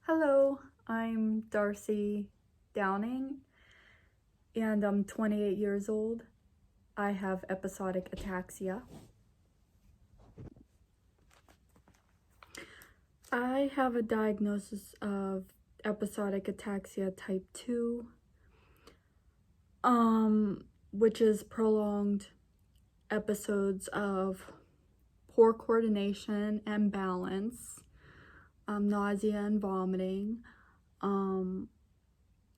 Hello, I'm Darcy Downing, and I'm 28 years old. I have episodic ataxia. I have a diagnosis of episodic ataxia type 2, which is prolonged episodes of poor coordination and balance, nausea and vomiting,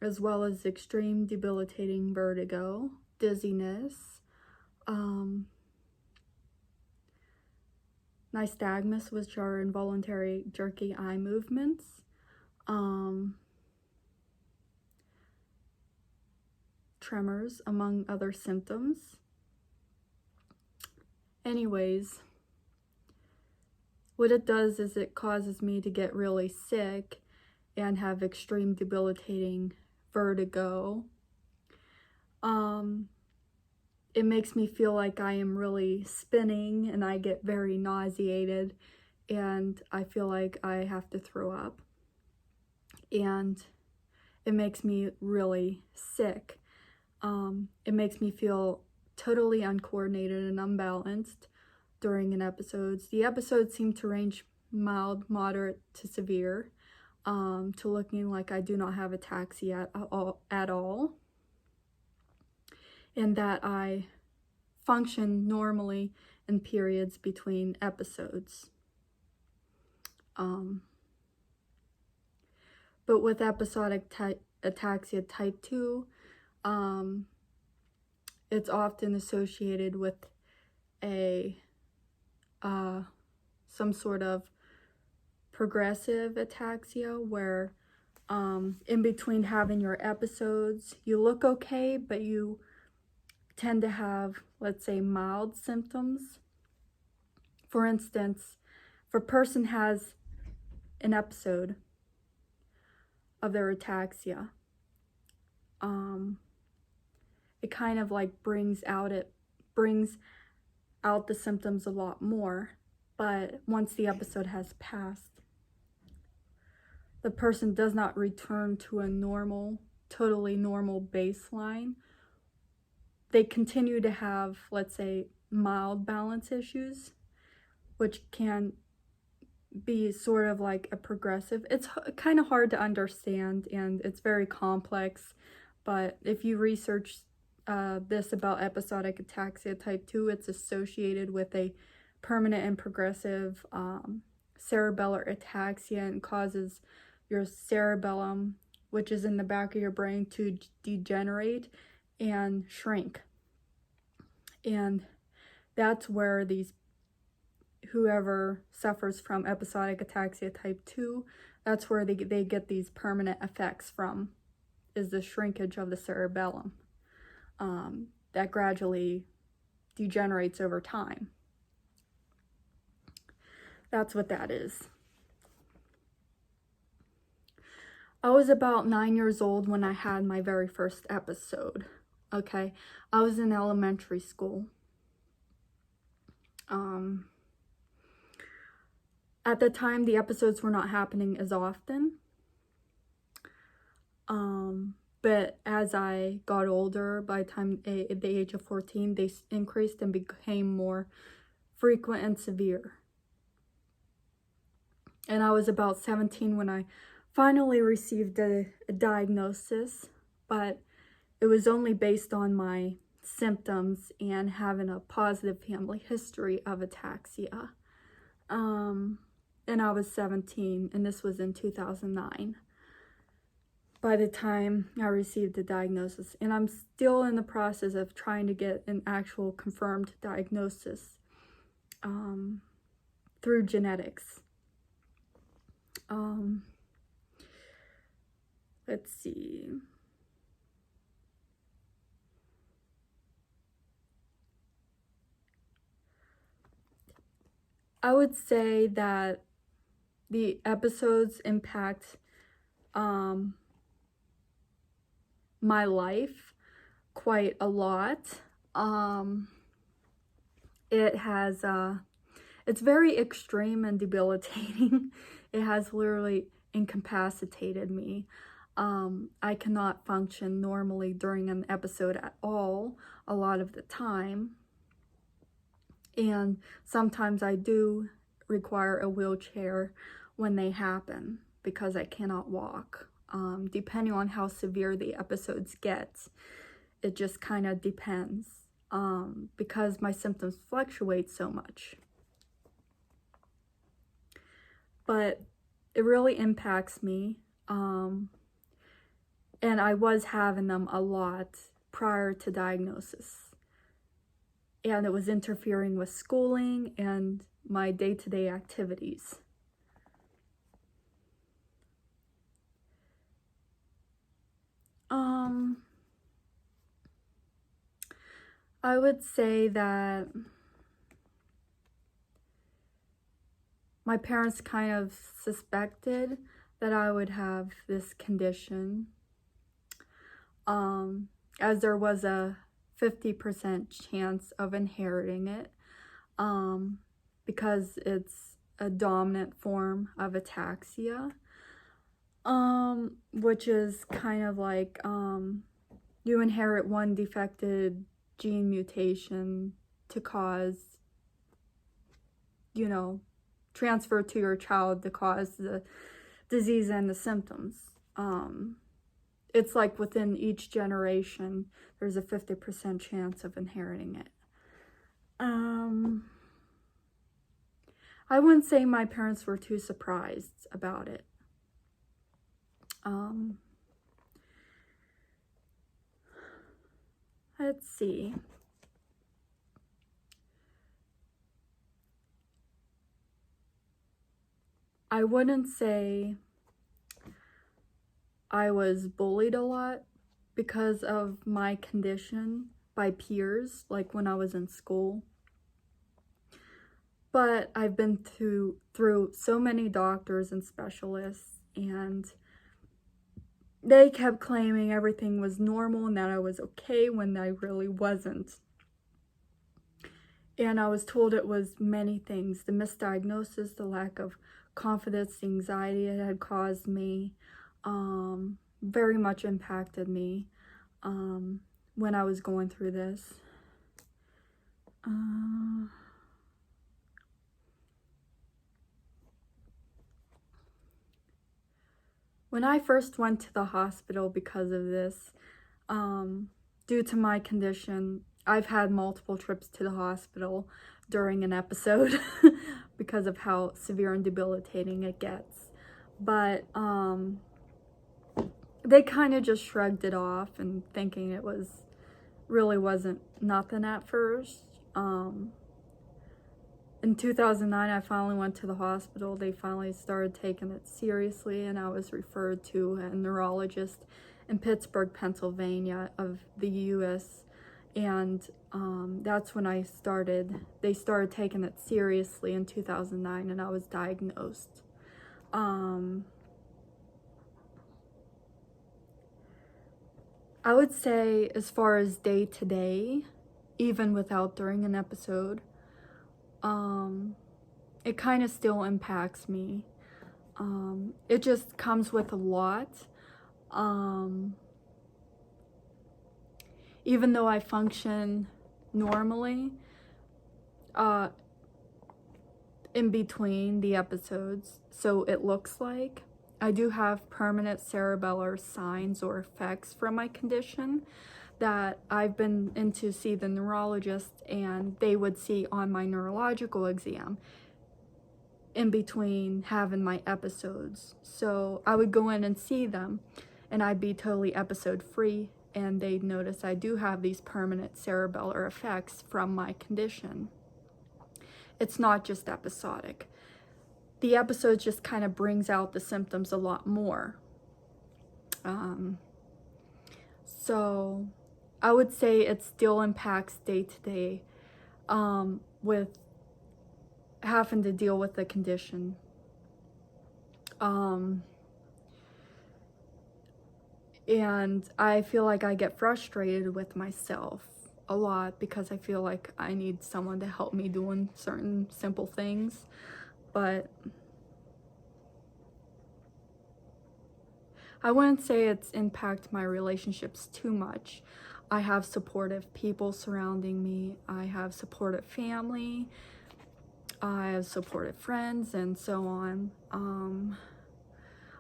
as well as extreme debilitating vertigo, dizziness, nystagmus, which are involuntary jerky eye movements, tremors, among other symptoms. Anyways, what it does is it causes me to get really sick and have extreme debilitating vertigo. It makes me feel like I am really spinning, and I get very nauseated, and I feel like I have to throw up. And it makes me really sick. It makes me feel totally uncoordinated and unbalanced during an episode. The episodes seem to range mild, moderate to severe, to looking like I do not have ataxia at all, and that I function normally in periods between episodes. But with episodic ataxia type 2, it's often associated with some sort of progressive ataxia where in between having your episodes, you look okay, but you tend to have, let's say, mild symptoms. For instance, if a person has an episode of their ataxia, it kind of like brings out the symptoms a lot more. But once the episode has passed, the person does not return to a totally normal baseline. They continue to have, let's say, mild balance issues, which can be sort of like a progressive. It's kind of hard to understand, and it's very complex, but if you research this about episodic ataxia type 2, it's associated with a permanent and progressive cerebellar ataxia, and causes your cerebellum, which is in the back of your brain, to degenerate and shrink. And that's where whoever suffers from episodic ataxia type 2, that's where they get these permanent effects from, is the shrinkage of the cerebellum that gradually degenerates over time. That's what that is. I was about 9 years old when I had my very first episode. Okay, I was in elementary school. At the time, the episodes were not happening as often. But as I got older, by the time at the age of 14, they increased and became more frequent and severe. And I was about 17 when I finally received a diagnosis, but it was only based on my symptoms and having a positive family history of ataxia. And I was 17, and this was in 2009 by the time I received the diagnosis. And I'm still in the process of trying to get an actual confirmed diagnosis through genetics. Let's see. I would say that the episodes impact my life quite a lot. It's very extreme and debilitating. It has literally incapacitated me. I cannot function normally during an episode at all a lot of the time. And sometimes I do require a wheelchair when they happen because I cannot walk. Depending on how severe the episodes get, it just kind of depends because my symptoms fluctuate so much. But it really impacts me. And I was having them a lot prior to diagnosis. And it was interfering with schooling and my day-to-day activities. I would say that my parents kind of suspected that I would have this condition, as there was a 50% chance of inheriting it, because it's a dominant form of ataxia, which is kind of like you inherit one defected gene mutation to cause, transfer to your child to cause the disease and the symptoms. It's like within each generation, there's a 50% chance of inheriting it. I wouldn't say my parents were too surprised about it. Let's see. I wouldn't say I was bullied a lot because of my condition by peers, like when I was in school. But I've been through so many doctors and specialists, and they kept claiming everything was normal and that I was okay when I really wasn't. And I was told it was many things: the misdiagnosis, the lack of confidence, the anxiety it had caused me, very much impacted me when I was going through this. When I first went to the hospital because of this, due to my condition, I've had multiple trips to the hospital during an episode because of how severe and debilitating it gets. But they kind of just shrugged it off and thinking it really wasn't nothing at first. In 2009, I finally went to the hospital. They finally started taking it seriously, and I was referred to a neurologist in Pittsburgh, Pennsylvania of the U.S., and that's when they started taking it seriously in 2009, and I was diagnosed. I would say, as far as day to day, even without during an episode, it kind of still impacts me. It just comes with a lot. Even though I function normally, in between the episodes, so it looks like, I do have permanent cerebellar signs or effects from my condition that I've been in to see the neurologist, and they would see on my neurological exam in between having my episodes. So I would go in and see them, and I'd be totally episode free, and they'd notice I do have these permanent cerebellar effects from my condition. It's not just episodic. The episode just kind of brings out the symptoms a lot more. So I would say it still impacts day to day with having to deal with the condition. And I feel like I get frustrated with myself a lot because I feel like I need someone to help me doing certain simple things. But I wouldn't say it's impacted my relationships too much. I have supportive people surrounding me. I have supportive family. I have supportive friends and so on.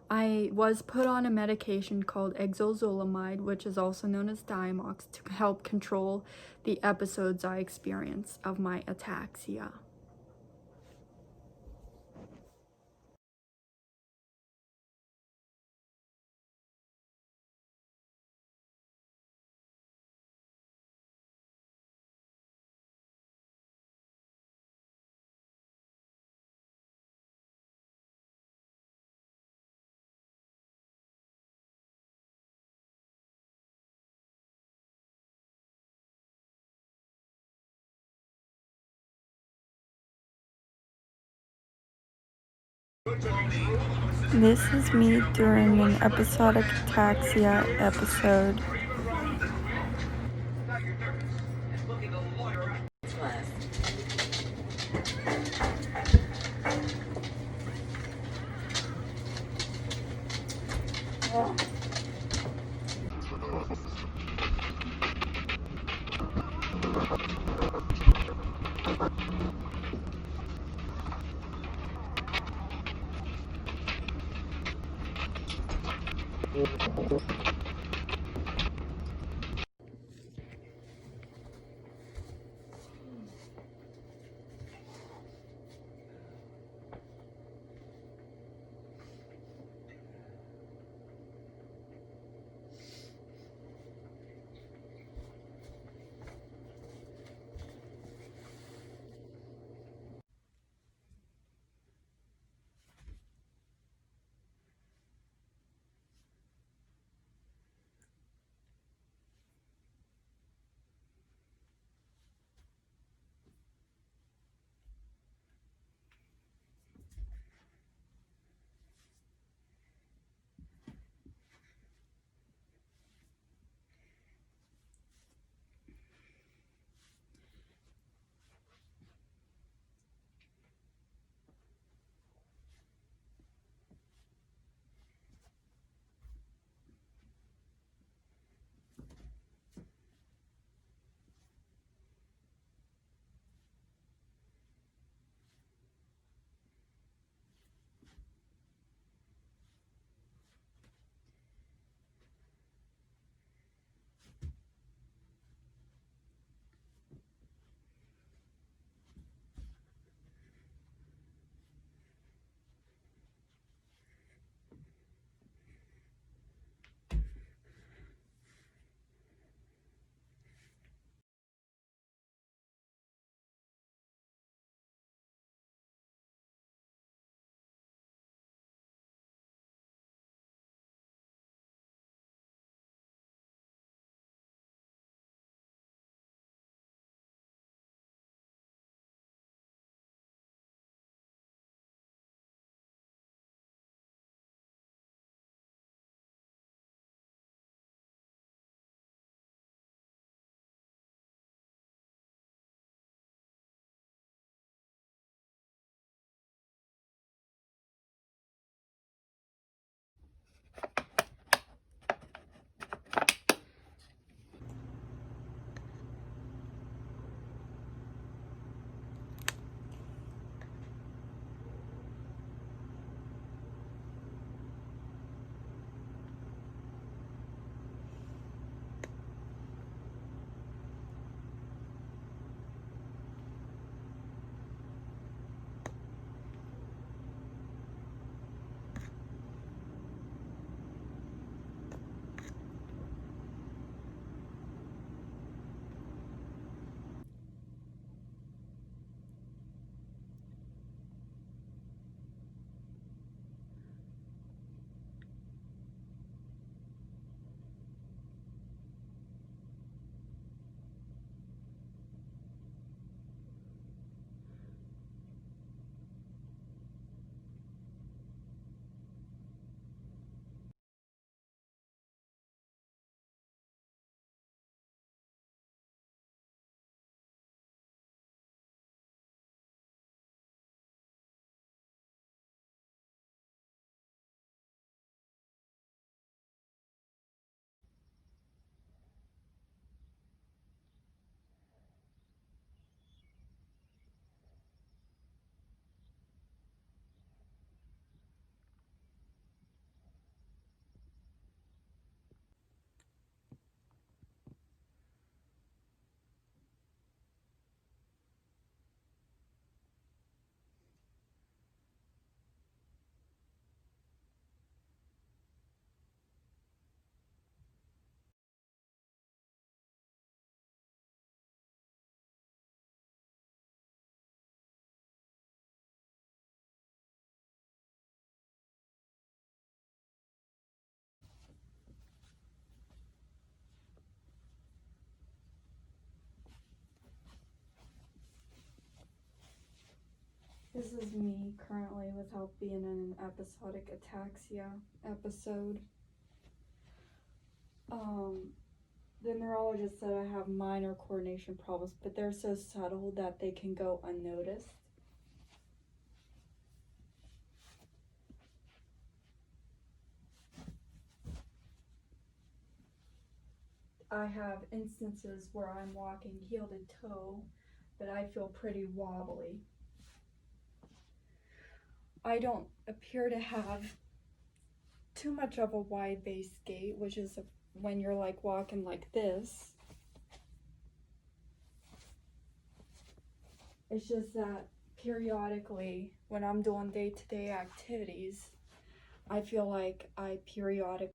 I was put on a medication called exozolamide, which is also known as Diamox, to help control the episodes I experience of my ataxia. This is me during an episodic ataxia episode. This is me currently without being in an episodic ataxia episode. The neurologist said I have minor coordination problems, but they're so subtle that they can go unnoticed. I have instances where I'm walking heel to toe, but I feel pretty wobbly. I don't appear to have too much of a wide-based gait, which is when you're like walking like this. It's just that periodically, when I'm doing day-to-day activities, I feel like I periodically